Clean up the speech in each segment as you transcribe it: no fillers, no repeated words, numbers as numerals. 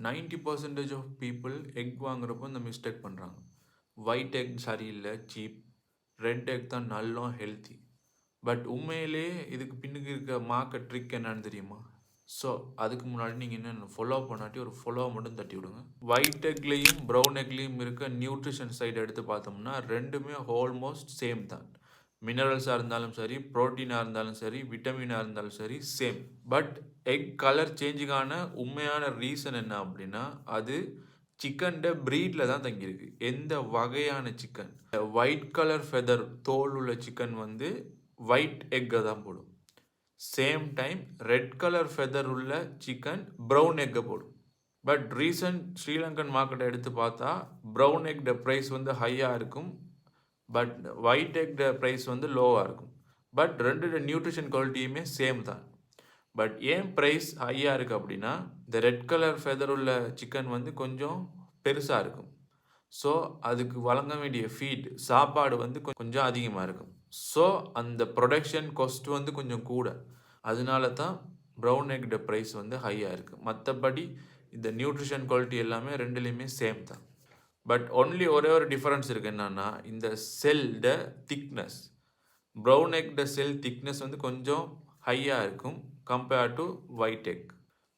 90% of people egg வாங்குறப்போ இந்த mistake பண்ணுறாங்க. ஒயிட் எக் சரியில்லை, சீப். ரெட் எக் தான் நல்லா ஹெல்த்தி. பட் உண்மையிலேயே இதுக்கு பின்னுக்கு இருக்க மார்க்கெட் ட்ரிக் என்னன்னு தெரியுமா? ஸோ அதுக்கு முன்னாடி நீங்கள் என்ன ஃபாலோ பண்ணாட்டி ஒரு ஃபாலோ மட்டும் தட்டி விடுங்க. ஒயிட் எக்லேயும் ப்ரௌன் எக்லேயும் இருக்க நியூட்ரிஷன் சைடு எடுத்து பார்த்தோம்னா ரெண்டுமே ஆல்மோஸ்ட் சேம் தான். மினரல்ஸாக இருந்தாலும் சரி, ப்ரோட்டீனாக இருந்தாலும் சரி, விட்டமினாக இருந்தாலும் சரி, சேம். பட் எக் கலர் சேஞ்சுக்கான உண்மையான ரீசன் என்ன அப்படின்னா, அது சிக்கன்ட ப்ரீடில் தான் தங்கியிருக்கு. எந்த வகையான சிக்கன். ஒயிட் கலர் ஃபெதர் தோல் உள்ள சிக்கன் வந்து ஒயிட் எக்கை தான் போடும். Same time red colour feather உள்ள சிக்கன் ப்ரௌன் எக்கை போடும். பட் ரீசன்ட் ஸ்ரீலங்கன் மார்க்கெட்டை எடுத்து பார்த்தா ப்ரௌன் எக் ப்ரைஸ் வந்து ஹையாக இருக்கும். பட் ஒயிட் எக் ப்ரைஸ் வந்து லோவாக இருக்கும். பட் ரெண்டு நியூட்ரிஷன் குவாலிட்டியுமே சேம் தான். பட் ஏன் ப்ரைஸ் ஹையாக இருக்குது அப்படின்னா, இந்த ரெட் கலர் ஃபெதர் உள்ள சிக்கன் வந்து கொஞ்சம் பெருசாக இருக்கும். ஸோ அதுக்கு வழங்க வேண்டிய ஃபீட் சாப்பாடு வந்து கொஞ்சம் அதிகமாக இருக்கும். ஸோ அந்த ப்ரொடக்ஷன் காஸ்ட் வந்து கொஞ்சம் கூட. அதனால தான் ப்ரௌன் எக் ப்ரைஸ் வந்து ஹையாக இருக்குது. மற்றபடி இந்த நியூட்ரிஷன் குவாலிட்டி எல்லாமே ரெண்டுலேயுமே சேம் தான். பட் ஒன்லி ஒரே ஒரு டிஃபரன்ஸ் இருக்குது. என்னன்னா, இந்த செல்ட திக்னஸ். ப்ரௌன் எக் செல் திக்னஸ் வந்து கொஞ்சம் ஹையாக இருக்கும் compared to white egg.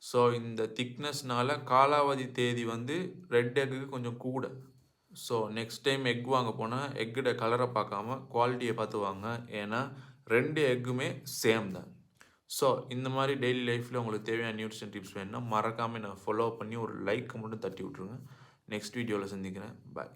So இந்த திக்னஸ்னால காலாவதி தேதி வந்து ரெட் எக்கு கொஞ்சம் கூட. ஸோ நெக்ஸ்ட் டைம் எக் வாங்க போனால் எக்கோட கலரை பார்க்காம குவாலிட்டியை பார்த்து வாங்க. ஏன்னா ரெண்டு எக்குமே சேம் தான். ஸோ இந்த மாதிரி டெய்லி லைஃப்பில் உங்களுக்கு தேவையான நியூட்ரிஷன் டிப்ஸ் வேணும்னா மறக்காமல் நான் ஃபாலோ பண்ணி ஒரு லைக் மட்டும் தட்டி விட்ருங்க. நெக்ஸ்ட் வீடியோவில் சந்திக்கிறேன். பாய்.